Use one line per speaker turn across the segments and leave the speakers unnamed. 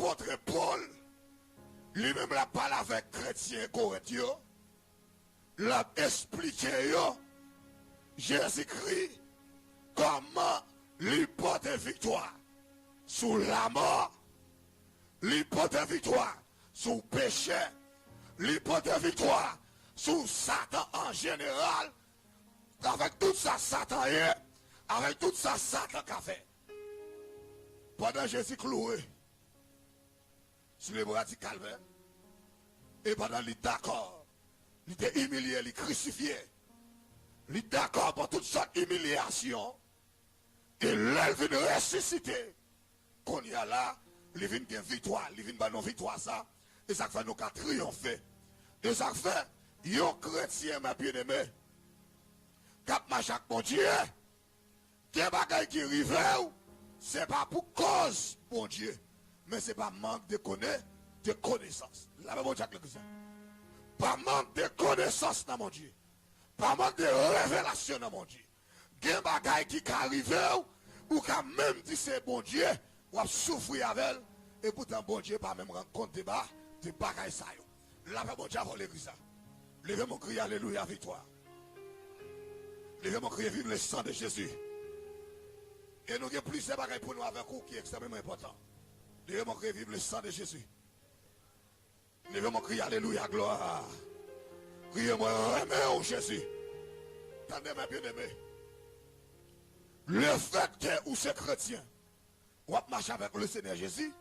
l'apôtre Paul, lui-même la parle avec chrétiens corinthiens, l'a expliqué Jésus-Christ comment lui porte victoire sous la mort, lui porte victoire sous le péché, lui porte victoire sous Satan en général, avec tout ça Satan est, avec tout ça Satan qu'a fait. Pendant Jésus cloué sur les bras du calvaire, et pendant il est d'accord, il était humilié, il est crucifié, il est d'accord pour toutes sortes d'humiliations, et là, il vient ressusciter. Qu'on y a là, il vient de victoire, il vient de non victoire ça, et ça fait nous qu'à triompher. Et ça fait, yon chrétien, ma bien-aimé, cap marche avec mon Dieu, qui est bagaille qui arrive, c'est pas pour cause, mon Dieu, mais c'est pas manque de connaissance. Là, mon Dieu, pas manque de connaissance dans mon Dieu, pas manque de révélation dans mon Dieu. Gen bagay qui arrive ou quand même dit c'est bon Dieu ou a souffrir avec elle et pourtant bon Dieu pas même rendre compte de bagay ça yo. Là bon Dieu pour l'église. Levez mon cri alléluia victoire. Levez mon cri vive le sang de Jésus. Et nous avons plusieurs bagages pour nous avec vous qui est extrêmement important. Levez mon cri vive le sang de Jésus. Levez mon cri alléluia gloire. Criez-moi remets Jésus. Tendez mes bien-aimés. Le fait que vous êtes chrétien, vous marchez avec le Seigneur Jésus,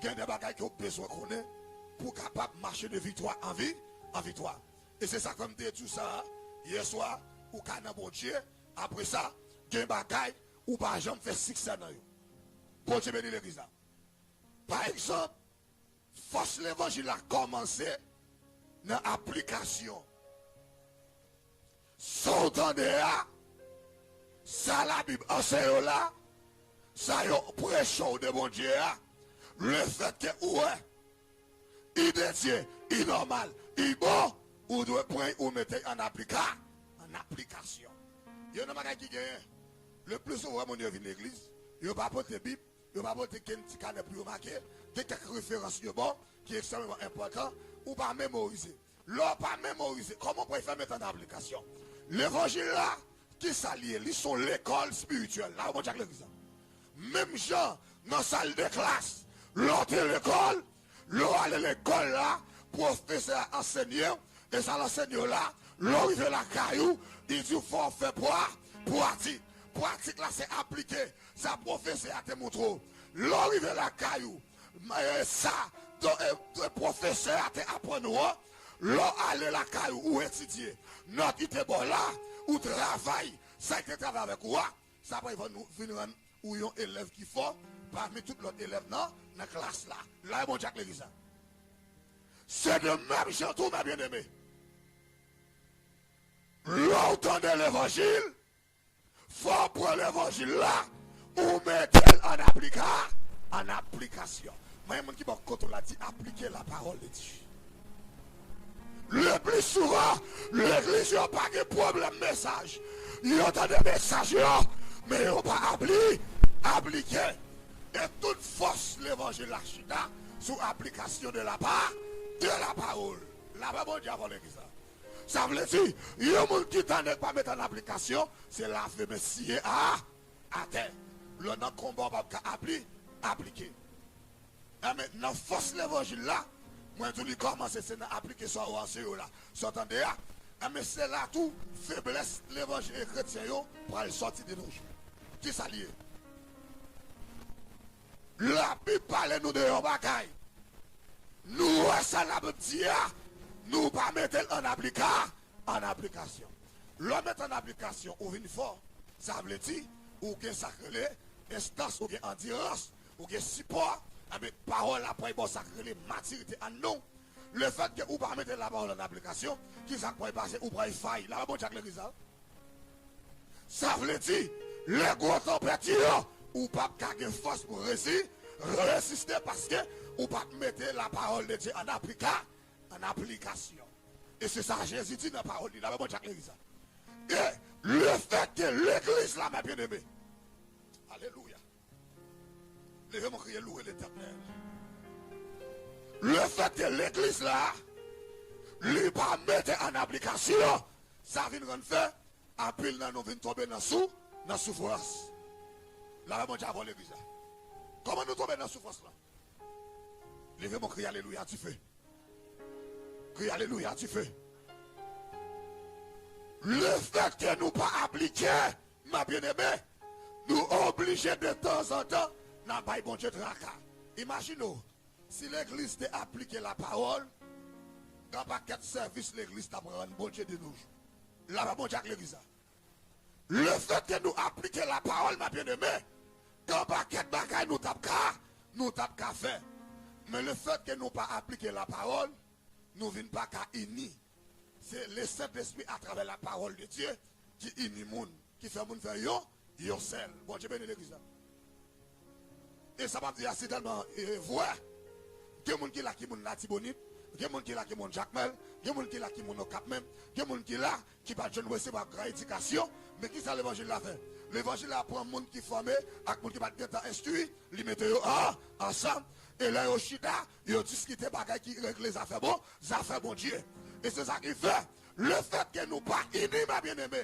il y a des bagages que vous avez besoin de connaître pour capable marcher de victoire en victoire. Et c'est ça comme dit tout ça hier soir, ou quand bon Dieu, après ça, il y a des bagages où par exemple fait succès dans vous. Bon Dieu bénit l'église. Par exemple, force l'évangile a commencé dans l'application. Sautant de là. Ça la Bible enseigne là, ça y est prêchant de mon Dieu, le fait que ouais, identité, il normal, il bon, ou doit prendre ou mettre en application. Il y a un bagage qui gagne. Le plus souvent, mon Dieu vient de l'église, il n'y a pas porté Bible, il n'y a pas porté quelques canets pour marquer, quelques références bon, qui est extrêmement important, ou pas mémoriser. L'on pas mémoriser, comment on peut faire mettre en application? L'évangile là, qui s'allient, ils sont l'école spirituelle. Là, on va dire l'église. Même gens dans la salle de classe, l'autre l'école, l'autre à l'école là, professeur enseignant, et ça l'enseignant là, l'autre il fait la caillou, il dit faut faire pratique. Pratique là c'est appliqué. Ça professeur a te montré. L'autre il fait la caillou. Ça, le professeur a te appris. L'autre aller la caillou ou étudier. Notre était bon là. Ou travail, ça a été travail avec quoi? Ça va venir ou un élève qui faut, parmi tous les élèves dans la classe là. Là, bon Jack l'église. C'est de même chantou, ma bien-aimée. L'autant de l'évangile, faut prendre l'évangile là, ou mettre en application. Même qui va quand on a dit appliquer la parole de Dieu. Le plus souvent, l'église n'a pas de problème message. Il y a des messages, mais ils n'ont pas appliqué. Et toute force l'évangile là, sous application de la parole. Là-bas, bon Dieu, avant l'église. Ça veut dire, il y a des gens qui ne pas mettre en application, c'est la fait Messie à terre. Le nom combat va appliquer. Et maintenant, force l'évangile là, moi, je lui commence à appliquer ça au enseignement là. S'entendez là? Mais c'est là tout, faiblesse, l'évangile chrétien pour aller sortir de nos jours. Qui s'allie? La Bible parle nous de nos bagailles. Nous, ça la Bible dit, nous pas mettre en application. Le mettre en application, ou une fois, ça veut dire, ou que sacré, instance, ou que endurance, ou que support. Avec parole après, bon, ça crée maturité en nous. Le fait que vous ne pas mettre la parole en application, qui ça peut passer, ou pas faille. Là, bon, Jacques l'église. Ça veut dire, les gros tempêtes, ou pas de force pour résister parce que ou pas mettre la parole de Dieu en application. Et c'est ça Jésus dit dans la parole, là, bon, Jacques l'église. Et le fait que l'église là, ma bien-aimée, alléluia. Levez mon crier louer l'éternel. Le fait que l'église là, lui pas mettre en application, ça vient de faire, en pile dans nous vient tomber dans la souffrance. Là, mon Dieu, avant l'église là. Comment nous tomber dans la souffrance là? Levez mon cri, alléluia, tu fais. Cri, alléluia, tu fais. Le fait que nous pas appliquer, ma bien-aimée, nous obligés de temps en temps, n'a pas bon Dieu de tracas. Imaginez, si l'église t'a appliqué la parole, dans paquet de service, l'église t'a pris un bon Dieu de nous. Là, va bon Dieu avec l'église. Le fait que nous appliquons la parole, ma bien-aimée, dans paquet de bagaille, nous tapons qu'à faire. Mais le fait que nous pas appliquer la parole, nous ne venons pas qu'à unir. C'est le Saint-Esprit à travers la parole de Dieu qui unit le monde, qui fait le monde faire yo seul. Bon Dieu bénit l'église. Et ça va dire c'est tellement vrai. Il y a des gens qui là qui sont là Tibonite, il y a des gens qui là qui sont Jacmel, il y a des gens qui là qui sont au Cap même, il y a des gens qui là qui pas de recevoir grande éducation, mais qui ça l'évangile l'a fait. L'évangile apprend monde qui formé avec monde qui pas de instruit, li mette yo ensemble et là yo chita, yo discuter bagaille qui règle les affaires bon Dieu. Et c'est ça qui fait le fait que nous pas unis ma bien-aimé.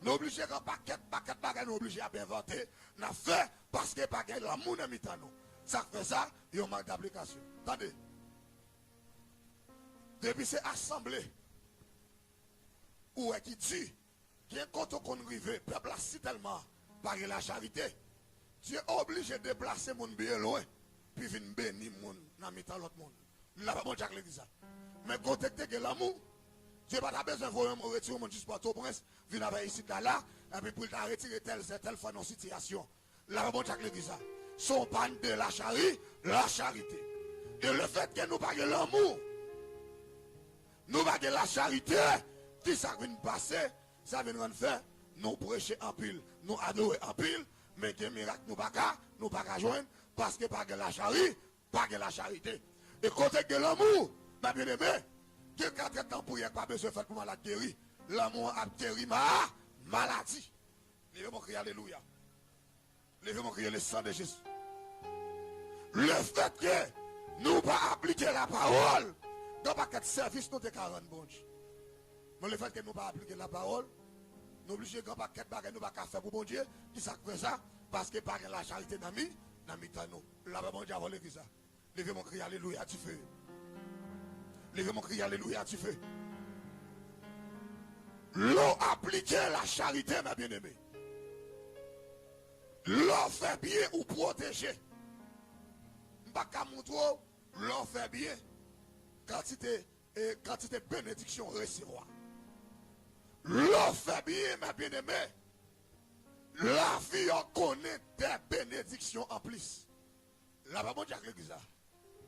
Nous obligés quand paquet bagaille nous obligés à inventer, n'a fait parce que bagaille l'amour dans mitan nous. Ça fait ça, il y a un manque d'application. Attendez. Depuis c'est assemblée où est qui dit qu'il y a un compte qu'on arrive, peuple si tellement par la charité. Tu es obligé de déplacer mon bien loin, puis venir bénir mon dans mitan l'autre monde. Là pas bon Jacques l'église. Mais contacter que l'amour, Dieu n'a pas besoin de voir un retirer mon juste pour au prince, venir avec ici là, et puis pour retirer telle fois dans situation. Là pas bon Jacques l'église. Son panne de la charité. Et le fait que nous parlons l'amour, nous parlons la charité, qui ça vient passer, ça vient nous faire, nous prêcher en pile, nous adorer en pile, mais que miracle nous pas joindre, parce que pas de la charité, pas de la charité. Et côté de l'amour, ma bien-aimée, que 4 ans pour y pas besoin de faire pour malade guéri, l'amour a guéri ma maladie. Levez mon cri, alléluia. Levez mon cri, le sang de Jésus. Le fait que nous pas appliquer la parole, dans pas de service, nous te 40 bon Dieu. Mais le fait que nous pas appliquer la parole, nous obligés de pas de bagages, nous pas faire pour bon Dieu, qui ça fait ça, parce que par la charité dans nous. Là, bon Dieu, avant l'église. Levez mon cri, alléluia, tu fais. Levez mon cri, alléluia, tu fais. L'on appliquer la charité, ma bien-aimée. L'on fait bien ou protéger. Mbaka moutro, l'on fait bien. Quantité bénédiction recevoir. L'on fait bien, ma bien-aimée. La vie en connaît des bénédictions en plus. Là, va mon Dieu, l'église.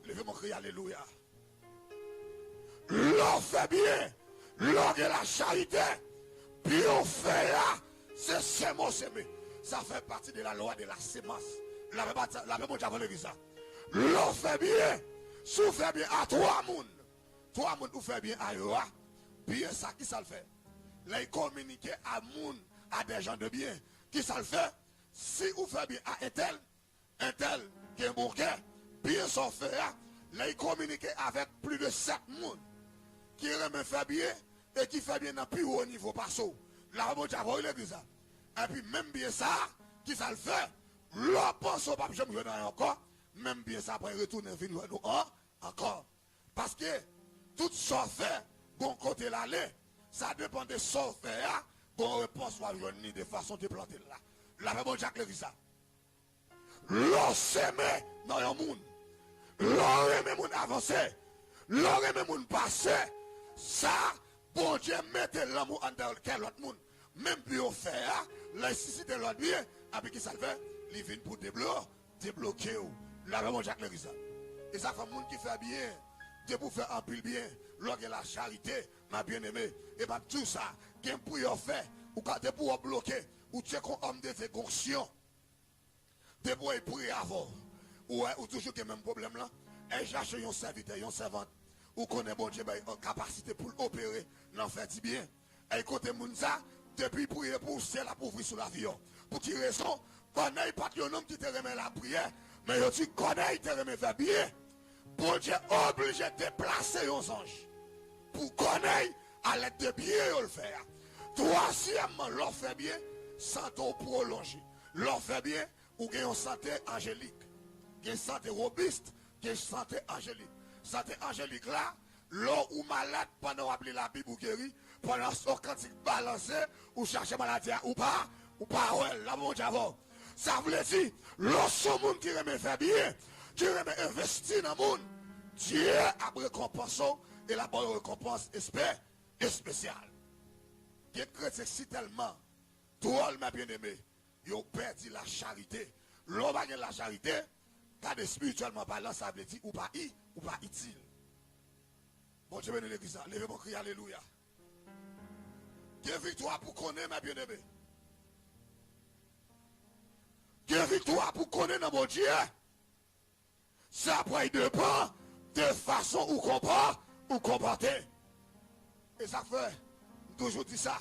Levez mon cri, alléluia. L'on fait bien. L'on de la charité. Puis on fait là. C'est semé. Ça fait partie de la loi de la sémence. La mon Dieu, l'église. L'on fait bien. Si vous faites bien à 3 moun. 3 moun, vous faites bien à eux. Bien ça, qui ça le fait? Là, communiquer à moun, à des gens de bien. Qui ça le fait? Si vous faites bien à un tel qui est un bouquet, bien son fait, là, il communique avec plus de 7 moun qui remet fait bien et qui fait bien dans plus haut niveau pas ça. Là, on va l'église. Et puis, même bien ça, qui ça le fait? L'on pense au pape, je me donne encore, même bien ça, après retourner venir nous encore. Parce que tout ça fait, bon côté l'aller, ça dépend de ça fait, bon réponse soit venir de façon de planter là. Là, bon Jacques l'église. L'on s'aime dans le monde. L'on aime le monde avancer. L'on aime le monde passer. Ça, bon Dieu mette l'amour en dehors de l'autre monde. Même puis on fait, la nécessité de l'autre bien, avec qui ça le fait, il vient pour débloquer. Là, bon Jacques l'église. Et ça fait un monde qui fait bien. Dieu pour faire un pile bien. L'on a la charité, ma bien-aimée. Et pas tout ça, qui pour y faire, ou quand tu pour bloquer, ou tu es un homme de conscient. De pour y prier avant. Ou toujours le même problème là. Et cherche un serviteur, une servante. Ou connaît bon Dieu, une capacité pour opérer, l'en fait bien. Et côté Mounza, depuis prier pour ciel à pour sur l'avion. Pour qui raison? Connaît pas un homme qui te remet la prière, mais tu connais, il te remet faire bien. Bon Dieu obligé de déplacer aux anges pour connaître à l'aide de bien le faire. Troisièmement, l'on fait bien, santé prolongée. L'on fait bien, ou gagne une santé angélique. Une santé robuste, une santé angélique. Santé angélique là, l'on ou malade pendant appeler la Bible ou guéri, pendant son cantique balancé, ou chercher maladie ou pas, ouais, la mon Dieu. Ça veut dire, lorsqu'un monde qui remet faire bien, qui remet investir dans le monde, Dieu a récompensé et la bonne récompense est spéciale. Les chrétiens si tellement, drôle, ma bien-aimé, ils ont perdu la charité. L'homme a la charité, quand spirituellement parlant, ça veut dire ou pas utile. Bon Dieu bénisse l'église, levez mon cri, alléluia. Quelle victoire pour connaître, ma bien-aimé. Quelle victoire pour connaître dans mon Dieu. Ça après dépend de façon où comporter. Et ça fait, toujours dit ça.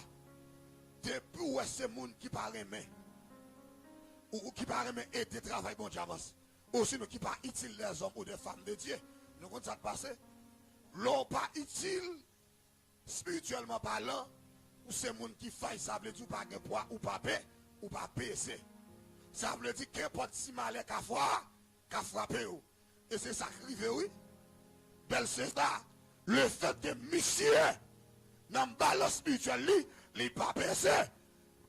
Depuis où est ce monde qui paraît mais ou qui paraît mais et de travail bon Dieu avance. Ou sinon qui pas utile des hommes ou des femmes de Dieu. Nous comptons ça de passer. L'homme pas utile spirituellement parlant. Ou c'est monde qui faille, ça veut dire pas de poids ou pas paix ou pas PC. Ça veut dire qu'importe si malais qu'a frappé. Et c'est ça qui arrive, oui. Belle c'est ça. Le fait de monsieur dans le balance spirituel, il n'est pas PC.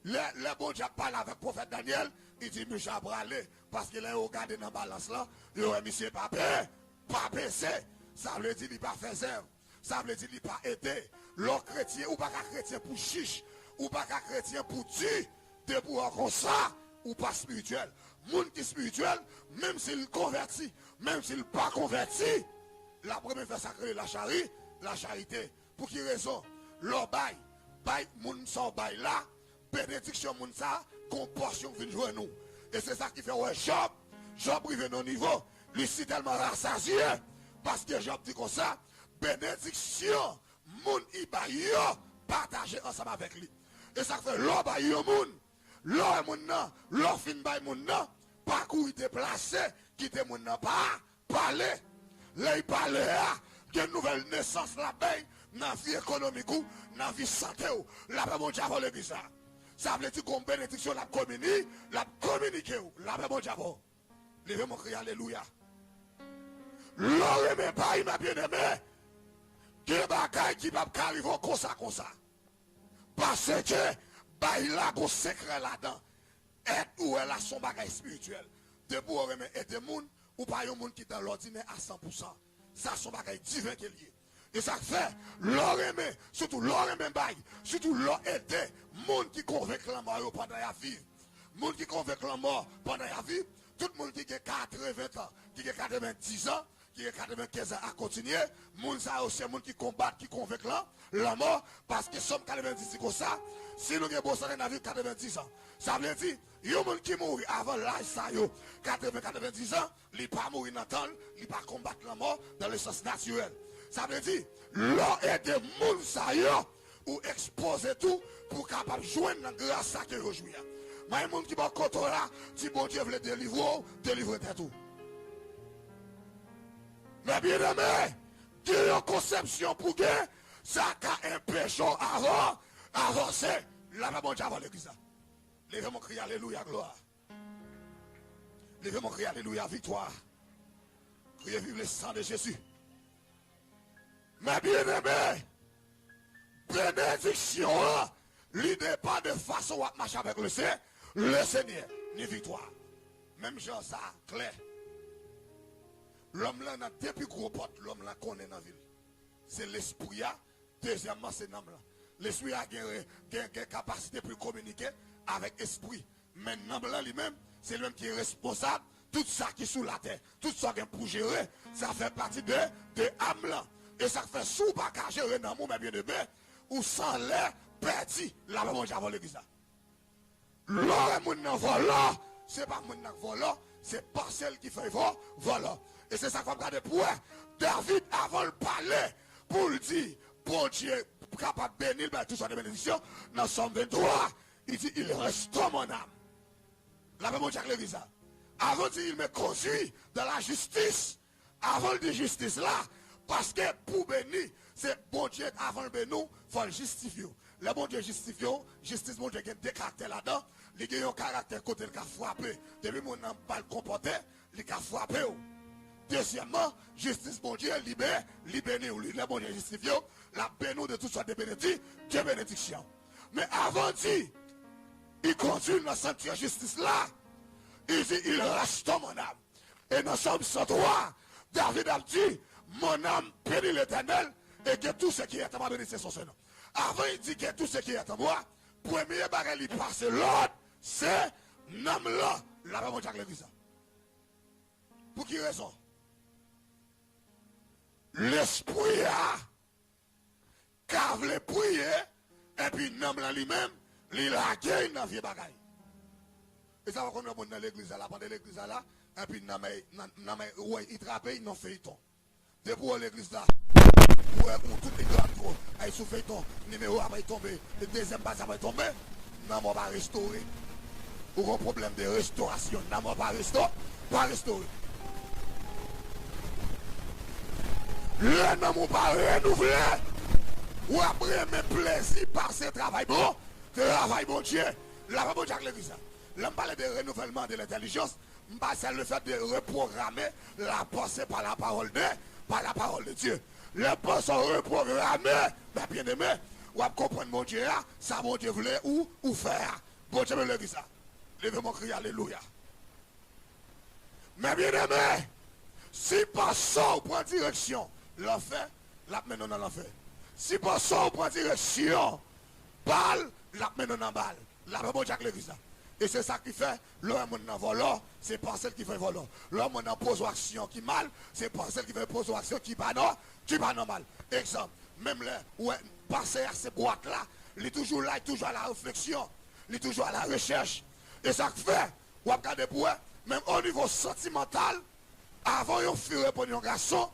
Le bon Dieu parle avec le prophète Daniel, il dit, monsieur Abralé, parce qu'il est regardé dans la balance là, il dit, monsieur pas PC. Ça veut dire qu'il n'a pas fait zèbre. Ça veut dire qu'il n'a pas aidé. L'autre chrétien, ou pas chrétien pour chiche, ou pas chrétien pour tuer, de pour comme ça, ou pas spirituel. Monde qui est spirituel, même s'il convertit, même s'il n'est pas converti, la première fois sacrée, la charité. Pour qui raison? L'or bail, moun son bail là, bénédiction moun ça, qu'on portion vient jouer nous. Et c'est ça qui fait, ouais, Job privé nos niveaux, lui si tellement rassasié, parce que Job dit comme ça, bénédiction, moun y baille, partager ensemble avec lui. Et ça fait, l'or baille moun, l'or moun nan, l'or fin baille moun nan, pas courir déplacé, quitter moun nan, pas parler. Là, il parle de nouvelle naissance là-bas, dans la vie économique, dans la vie santé, là-bas, mon Dieu, l'église. Ça veut dire qu'on bénédiction, la communique, là-bas, mon Dieu. Levez mon cri, alléluia. L'or même pas, il m'a bien aimé. Que bagaille qui va arriver comme ça. Parce que, bah, il a un secret là-dedans. Et où elle a son bagage spirituel. De pour aimer aider les gens, ou pas un monde qui est dans l'ordinaire à 100%. Ça, son bagage divin qui est lié. Et ça fait, l'or aimé, surtout l'or aimé bail, surtout l'or aidé, monde qui convainc la mort pendant la vie. Monde qui convainc la mort pendant la vie, tout le monde qui a 80 ans, qui a 90 ans, qui a 95 ans à continuer, monde ça aussi, monde qui combat, qui convainc la mort, parce que somme 90 comme ça, si nous avons besoin de vie 90 ans, ça veut dire, il y a des gens qui mourent avant l'âge, ça, 80-90 ans, ils ne pas mourir dans le temps, ils ne pas combattre la mort dans le sens naturel. Ça veut dire, l'on est des gens ou exposer tout pour capable joindre la grâce que vous jouez. Mais les gens qui vont côté là, si bon Dieu veut délivrer tout. Mais bien aimé, il y a une conception pour que ça a un péché avant, avancer. Là, bon Dieu avant l'église. Levez mon cri, alléluia, gloire. Levez mon cri, alléluia, victoire. Criez vive le sang de Jésus. Mais bien aimé, bénédiction, l'idée pas de façon à marcher avec le Seigneur, ni victoire. Même Jean ça, clair. L'homme là, n'a depuis gros porte, l'homme là connaît dans la ville. C'est l'esprit, deuxièmement, c'est l'homme là. L'esprit a une capacité pour communiquer avec l'esprit. Mais l'homme là lui-même, c'est lui-même qui est responsable. Tout ça qui est sous la terre, tout ça qui est pour gérer, ça fait partie de l'âme là. Et ça fait sous pas qu'à gérer dans mon bien de bain, ou sans l'air perdu, là mon Dieu avant l'église. L'or est mon volant, c'est pas mon volant, c'est pas celle qui fait volant. Et c'est ça qu'on regarde pour David avant le palais, pour le dire, bon Dieu, capable de bénir, tout ça de bénédiction, dans Somme 23, il dit, il restaure mon âme. Là mon Dieu l'église. Avant de dire, il me conduit dans la justice, Avant de justice là, parce que pour bénir, c'est bon Dieu avant le bénir, il faut le justifier. Le bon Dieu justifie, justice bon Dieu qui a des caractères là-dedans, il a un caractère côté il a frappé. Depuis mon n'a pas le comporté, il a frappé. Deuxièmement, justice bon Dieu libère, libère le bon Dieu justifie, la bénou de toutes sortes de bénédictions, Dieu bénédiction. Mais avant dit, il continue dans cette justice là, il dit, il rachète mon âme. Et dans Somme 103, David a dit, mon âme bénit l'Éternel et que tout ce qui est à moi bénisse son nom. Avant, il dit que tout ce qui est à moi, premier bagage il passe l'autre, c'est l'âme là. Là, on va l'église. Pour qui raison? L'esprit a cave les prier et puis l'âme là lui-même, il a gagné dans vieux bagage. Et ça va qu'on a dans l'église là, pendant l'église là, et puis il trappe, il n'en fait ton. Depuis l'église là, pour toutes les grandes ils sous feuilleton, numéro va tomber, le deuxième pas va tomber, non, on va restaurer. Ou un problème de restauration, non, on va restaurer. Le nom on va renouveler. Ou après mes plaisirs par ce travail bon Dieu. La va bon Dieu l'église. L'homme parle de renouvellement de l'intelligence, c'est le fait de reprogrammer la pensée par la parole de Dieu. Les pensées sont reprogrammées, mais bien aimé, ou à comprendre mon Dieu, ça mon Dieu voulait ou faire. Bon Dieu me le dit ça. Levez mon cri, alléluia. Mais bien aimé, si par ça on prend direction, l'enfer, la maintenant dans l'enfer. Si par ça on prend direction, balle, la maintenant en balle. La bon Dieu le dit ça. Et c'est ça qui fait, l'homme en volant, c'est pas celle qui fait volant. L'homme en pose action qui mal, c'est pas celle qui fait pose action qui pas normal. Exemple, même là, où passer à ces boîtes-là, il est toujours là, il est toujours à la réflexion, il est toujours à la recherche. Et ça fait, ou regarder pour eux, même au niveau sentimental, avant de fuir pour un garçon,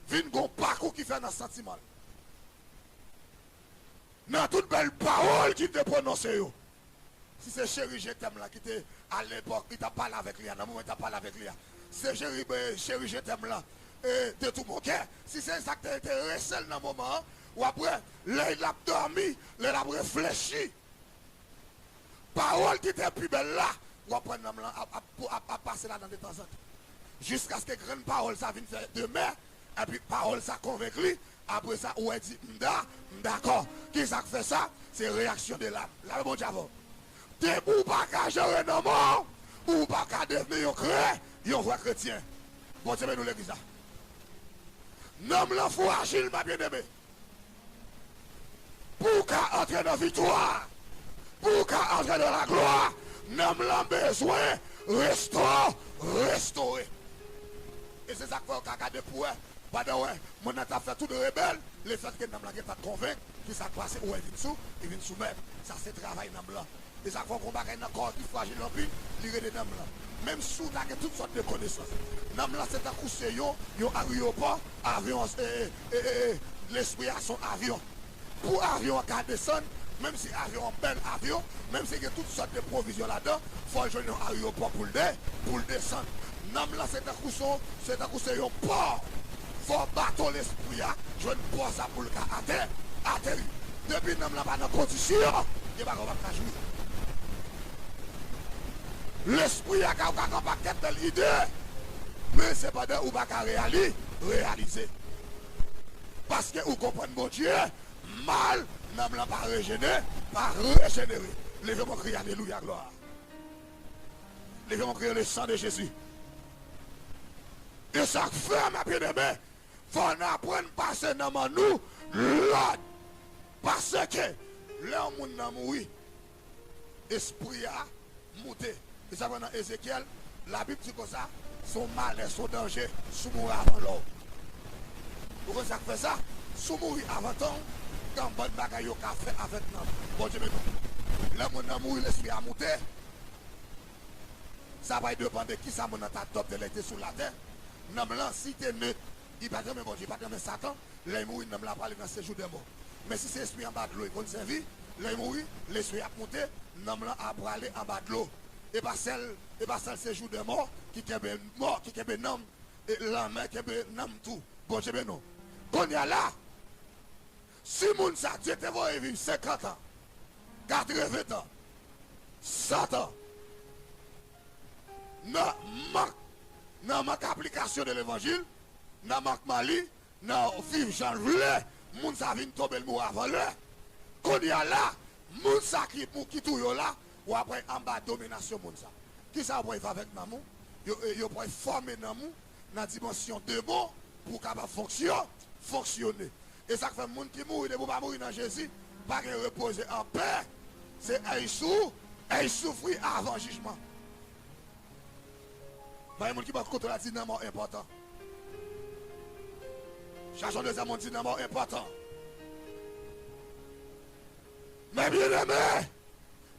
vient un parcours qui fait dans le sentiment. Dans toute belle parole qui te prononce. Si c'est chéri, je t'aime là, qui était à l'époque, qui t'a parlé avec lui, à un moment, il t'a parlé avec lui. C'est chéri, je t'aime là, de tout mon cœur. Si c'est ça que tu étais resté dans le moment, ou après, là, il a dormi, là, il a réfléchi. Parole qui était plus belle là, ou après, à passer là dans des temps. Jusqu'à ce que grande parole, ça vienne faire demain, et puis parole, ça convainc lui. Après ça, ou elle dit, d'accord. Qui ça fait ça? C'est réaction de l'âme. Là, bon diable. Ou pas qu'à gérer nos morts, ou pas qu'à devenir un vrai chrétien. Bon, c'est nous l'église. Nom l'enfant agile, ma bien-aimée. Pour qu'à entrer dans la victoire, pour qu'à entrer dans la gloire, nom l'a besoin, restaurer. Et c'est ça qu'il faut qu'à de pour pendant mon a fait tout de rebelle, le fait que nous l'avons convaincu, que ça passe où il vient soumettre. Ça c'est travail dans blanc. Et ça fait qu'on va gagner encore qui fragile en plus, lire des dames là. Même si on a toutes sortes de connaissances. Nam là c'est un coup c'est yon aéroport, avion, l'esprit à son avion. Pour avion à descendre, même si avion bel avion, même si il y a toutes sortes de provisions là-dedans, il faut joindre un aéroport pour le descendre. Nam là c'est un coup c'est yon port. Il faut battre l'esprit, joindre port ça pour le cas atterrir. Depuis nam là pas dans condition, il va pas jouer. L'esprit a un paquet de l'idée, mais c'est pas de ou pas réaliser. Parce que vous comprenez mon Dieu, mal n'a pas régénéré, pas régénéré. Levez-moi crier alléluia, gloire. Levez-moi crier le sang de Jésus. Et ça fait, ma bien-aimée, il faut apprendre à passer dans nous, l'autre. Parce que l'homme n'a mouru, l'esprit a monté. Et ça va dans Ézéchiel, la Bible dit comme ça, son malheur, son danger, sous mourir avant l'homme. Pourquoi ça fait ça? Sous mourir avant temps, quand bonne bagaille au café avec nous. Bon Dieu, l'homme n'a mouru, l'esprit a monté. Ça va dépendre de qui ça m'a ta top de l'été sur la terre. N'am là, si tu es neutre, il va dire, mais bon Dieu, pas de Satan, l'homme mourir, n'am là parler dans ce jour de mort. Mais si c'est l'esprit en bas de l'eau, il peut servir, l'homme mourir, l'esprit a monté, n'am là à aller en bas de l'eau. Et pas celle séjour de mort qui est mort, qui est un homme Et la mec n'a tout. Bon, je vais non. Qu'on y a là. Si moun sa, Dieu te voit vivre 50 ans, 80 ans, 100 ans. Dans ma application de l'évangile, dans ma Mali, dans vivre Jean Voulé, moun sa vient tomber le mot avant l'heure. Qu'on y a là, moun sa qui tout là, ou après en bas domination moun sa. Qui ça va faire avec nous? Yo pour former dans la dimension de bon pour capable fonctionner. Et ça fait moun qui mourir de pas mourir dans Jésus, pas que reposer en paix. C'est un souffrir avant jugement. Il y a des gens qui vont contre la dynamo important. Cherchons des amants dynamo important. Mais bien aimé,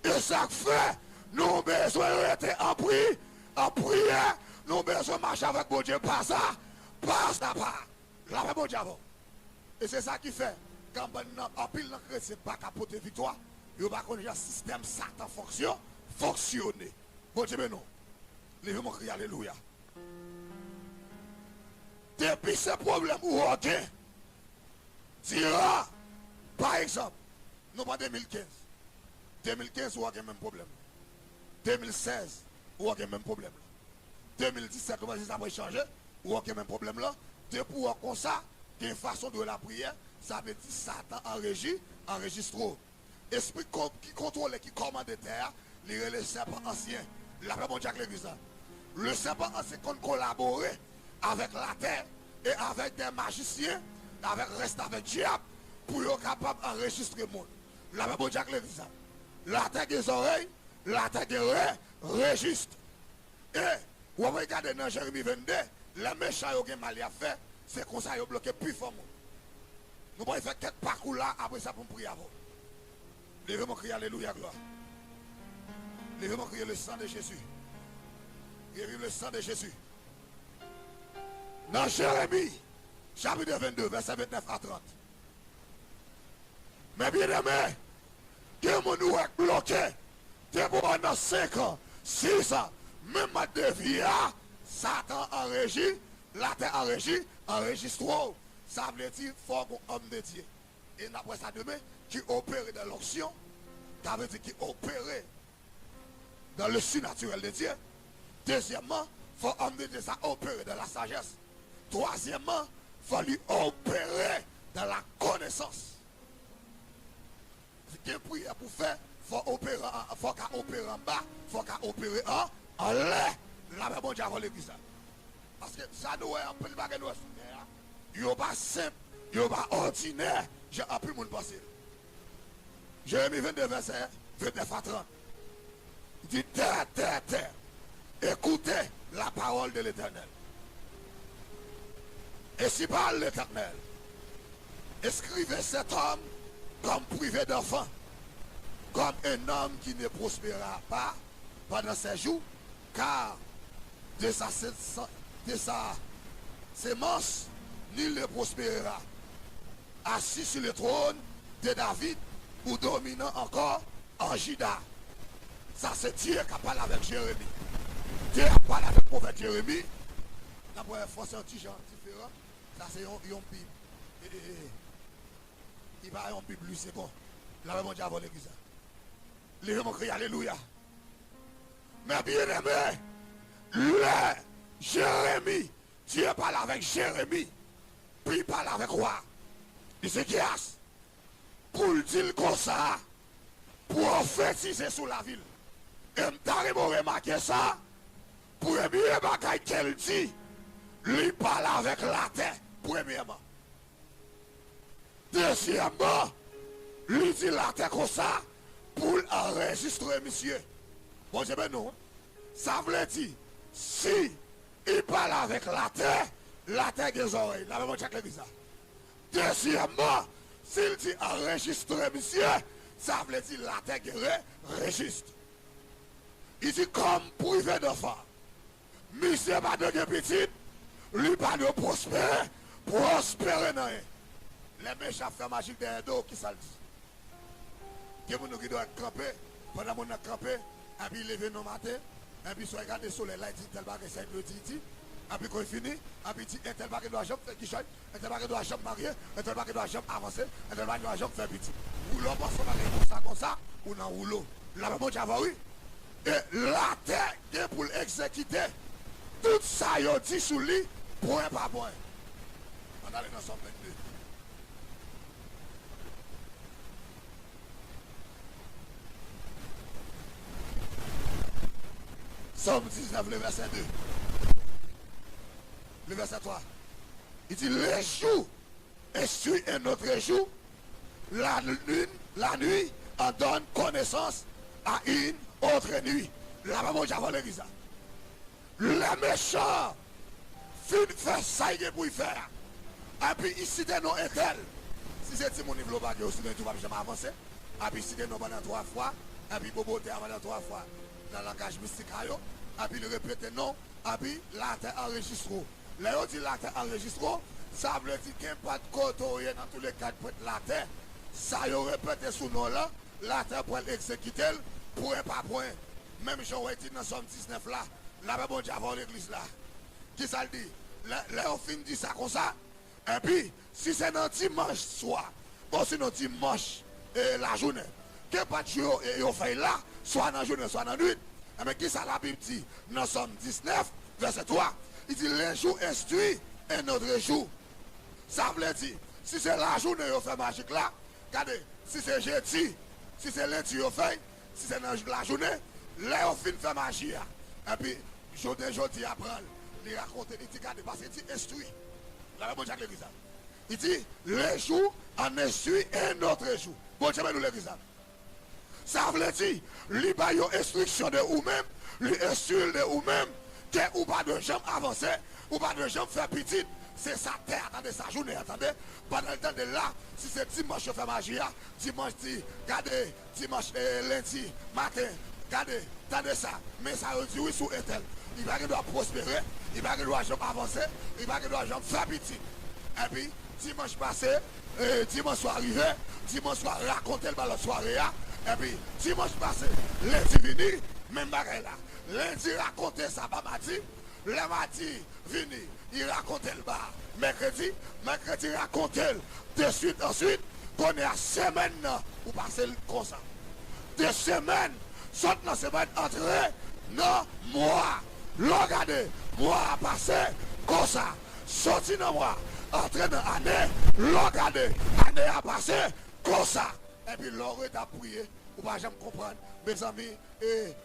et ça fait, nous avons besoin d'être en prière, nous avons besoin de marcher avec mon Dieu, pas ça, pas. Là, mon Dieu avant. Et c'est ça qui fait, quand en pile de chrétiens pas capoter victoire, il va connaître le système Satan fonctionner. Bon Dieu, mais non. Levez-moi crier alléluia. Depuis ce problème où on est, dira, par exemple, nous pas 2015. 2015, on a le même problème. 2016, on a le même problème. 2017, on va changer, on a le même problème là. Depuis comme ça, il y a une façon de la prière, ça veut dire Satan enregistre. Esprit qui contrôle, qui commande terre, le serpent ancien. La mon Jacques l'église. Le serpent ancien collaborer avec la terre et avec des magiciens, reste avec diable, pour être capable d'enregistrer le monde. La mon Jacques l'église. La terre des oreilles, la terre des registre. Et, vous regardez dans Jérémie 22, les méchants qui ont mal à faire, c'est comme ça qu'ils ont bloqué plus fort. Nous pouvons faire quelques parcours là, après ça pour prier avant. Levez-moi crier alléluia, gloire. Levez-moi crier le sang de Jésus. Vive le sang de Jésus. Dans Jérémie, chapitre 22, verset 29 à 30. Mais bien aimé, que mon est bloqué, pendant 5 ans, 6 ans, même à 2 vies, Satan enregistre, la terre enregistre. Ça veut dire qu'il faut un homme de Dieu. Et après ça, demain, qui opère dans l'onction, ça veut dire qu'il opère dans le surnaturel de Dieu. Deuxièmement, il faut emmener de ça opérer dans la sagesse. Troisièmement, il faut lui opérer dans la connaissance. C'est une prière pour faire, il faut opérer en bas, il faut opérer en l'air. Là, bon Dieu avant l'église. Parce que ça nous est un peu de bagage nous il n'est pas simple, il n'est pas ordinaire. J'ai appris mon passé. Jérémie 22, verset 29 à 30. Il dit terre. Écoutez la parole de l'Éternel. Et si parle l'Éternel, écrivez cet homme comme privé d'enfant, comme un homme qui ne prospérera pas pendant ses jours, car de sa sémence, nul ne prospérera. Assis sur le trône de David, ou dominant encore en Juda. Ça c'est Dieu qui a parlé avec Jérémie. Dieu a parlé avec le prophète Jérémie. La première fois c'est un petit genre différent. Ça c'est un Bible. Il va y un Bible, lui c'est bon. Là mon Dieu avant l'église. Les gens crient alléluia. Mais bien aimé, le Jérémie, Dieu parle avec Jérémie. Puis il parle avec roi. Ézéchias. Pour le dire comme ça, pour prophétiser sur la ville. Et je remarqué ça, pour le premier bagaille qu'elle dit, lui parle avec la terre, premièrement. Deuxièmement, lui dit la terre comme ça, pour enregistrer, monsieur. Bon, je ben non. Ça veut dire, si il parle avec la terre des oreilles, la même chose que ça. Deuxièmement, s'il dit enregistrer, monsieur, ça veut dire la terre registre. Il dit comme privé d'enfant. Monsieur pas de petit, lui pas de prospérer dans rien. Les méchants font magique derrière dos qui ça le dit. Que vous qui doit camper, pendant qu'on a campé, et puis lever nos matins, et puis soit regarder le soleil là, il dit tel bague, c'est le dit, puis quand il finit, puis dit, un tel baguette doit jamais faire qui choisit, un tel baguette doit jamais marier, un tel baguette doit jamais avancer, un tel baguette doit jamais faire petit. Ou l'on passe comme ça, ou dans rouleau. Là, mon Dieu, oui. Et la terre est pour l'exécuter. Tout ça, il dit sous lui, point par point. On allait dans Somme 22. Somme 19, le verset 2. Le verset 3. Il dit, les jours essuie un autre jour, la nuit en donne connaissance à une autre nuit. La maman j'avais l'église. Les méchants fin faire ça pour y faire. Et puis ici des noms étels. Si c'est mon niveau pas aussi tu vas jamais avancer. Et puis ici des noms pendant 3 fois. Et puis bobo pendant 3 fois dans le langage mystique. Et puis il répète non. Et puis la terre enregistre. Là on dit la terre enregistre. Ça veut dire qu'il n'y a pas de côté dans tous les cas de la terre. Ça y répète sous nom là. La terre pour l'exécuter point par point. Même Jean dit dans Somme 19 là. Là, bon Dieu, avant l'église là. Qui ça le dit? Là, on finit dit ça comme ça. Et puis, si c'est un dimanche soir, ou si c'est un dimanche la journée, que pas de jour et on fait là, soit dans la journée, soit dans la nuit. Mais qui ça la Bible dit? Dans Somme 19, verset 3. Il dit, les jours instruits un autre jour. Ça veut dire, si c'est la journée, on fait magique là, regardez, si c'est jeudi, si c'est lundi, on fait, si c'est la journée, là, on finit faire magie. Et puis, je apprends, il raconte, il dit, regardez, parce qu'il dit, instruit. Là, bon Dieu, l'église. Il dit, les jours en instruit un autre jour. Bon Dieu, nous l'église. Ça veut dire, lui, il y a une instruction de vous-même, lui, instruit de vous-même, que ou pas de jambes avancées, ou pas de jambes faire petite. C'est sa terre, attendez, sa journée, attendez. Pendant le temps de là, si c'est dimanche, je fais magie, dimanche, regardez, dimanche, lundi, matin, regardez, attendez ça. Mais ça veut dire, oui, sous Etel. Il va doit prospérer, il va doit jamais avancer, il va doit jamais faire petit. Et puis, dimanche passé, dimanche soir arrivé, dimanche soir raconter le soirée, et puis, dimanche passé, lundi venu, même bagaille là. Lundi raconter ça, pas mardi, le mardi venu, il racontait le bar. Mercredi racontait de suite, ensuite, qu'on est à semaine, ou passer comme ça. 2 semaines, saute dans la semaine, entrer dans mois. Regardez, mois passé, comme ça. Sorti dans mois, entrer dans l'année, regardez, année a passé, comme ça. Et puis l'heure est à prier, ou pas jamais comprendre. Mes amis,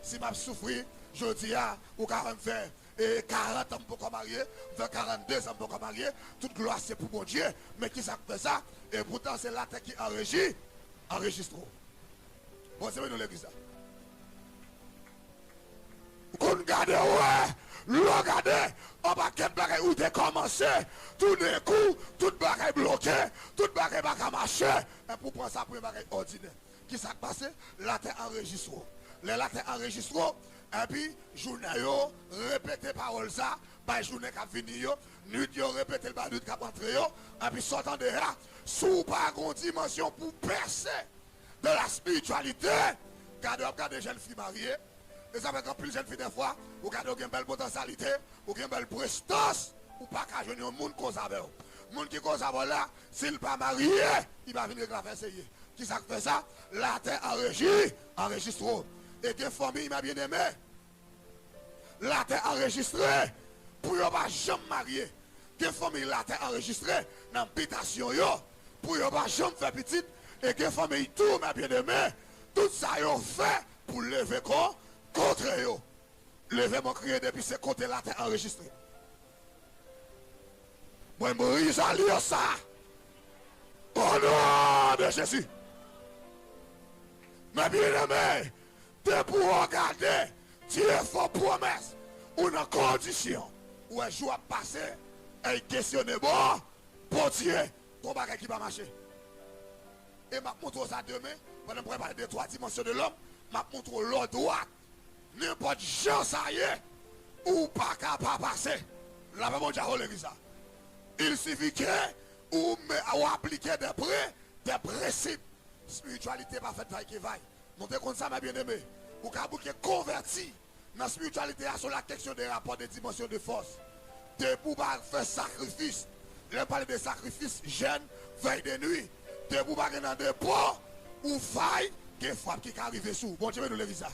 si m'a souffert, je dis à, ou 40 faire. Et 40 ans pour marier, 42 ans pour marier, toute gloire c'est pour mon Dieu, mais qui ça fait ça? Et pourtant c'est la terre qui enregistre. Bon, c'est nous l'église. Vous regardez, ouais, regardez, on va quel bagage où t'es commencé, tout d'un coup, tout bagage bloqué, tout bagage va marcher, et pour prendre ça pour un bagage ordinaire. Qui ça passe? La terre enregistre. La terre enregistre. Et puis, journée, répétez parole ça, bah journée qui fini, nuit, répétez le nuit qui rentre, et puis sortant de là, sous pas une dimension pour percer de la spiritualité, regardez des jeunes filles mariées, et ça fait que plus de jeunes filles des fois, vous regardez une belle potentialité, ou une belle prestance, ou pas qu'à jouer un monde qu'on savait. Le monde qui cause là, s'il n'est pas marié, il va venir la faire essayer. Qui ça fait ça? La terre enregistre. Et que famille m'a bien aimé. La terre enregistrée pour ne pas jamais marier. Que famille la terre enregistrée dans l'habitation pour ne pas jamais faire petite. Et que famille tout m'a bien aimé. Tout ça yo fait pour lever contre eux. Lever mon crier depuis ce côté la terre enregistrée. Moi Moïse a lu ça. Au nom de Jésus. Mais bien aimé. De pour regarder, Dieu fait promesse ou une condition où un jour a passé et questionner bon pour Dieu ton bagage qui va marcher. Et m'a montré ça demain pendant pour parler des 3 dimensions de l'homme, m'a montré l'autre droite. N'importe gens ça y est ou pas capable passer. La maman déjà l'église. Il suffit que ou appliquer des principes spiritualité pas faite qui vaille. Montez comme ça, ma bien-aimé. Ou qu'à vous qui converti dans la spiritualité sur la question des rapports des dimensions de force. Debout pas faire sacrifice. Je parle de sacrifice, jeûne, veille de nuit. Debout pas dans des pots ou faille, que frappe qui arrive sous. Bon Dieu, nous le ça.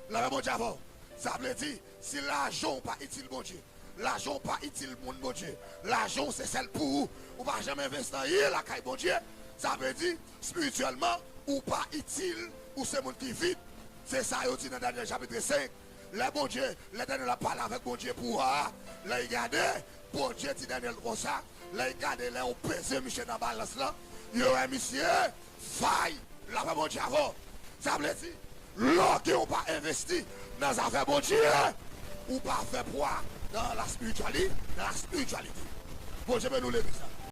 Là, bon Dieu, avant. Ça veut dire, si l'argent pas utile, bon Dieu. L'argent pas utile, mon Dieu. L'argent, c'est celle pour vous. Ou pas jamais investir la caille, bon Dieu. Ça veut dire, spirituellement, ou pas utile, ou c'est mon qui vide. C'est ça, il dit dans Daniel chapitre 5. Le bon Dieu, le Daniel a parlé avec bon Dieu pour là, il garde, bon Dieu dit Daniel comme ça. Là, il garde, là, on pèse Michel dans la balance là. Il y a un monsieur, faille, là, bon Dieu avant. Ça veut dire, lorsqu'on n'a pas investi dans les affaires bon Dieu, ou pas fait poids dans la spiritualité, Bon Dieu, nous le dit ça.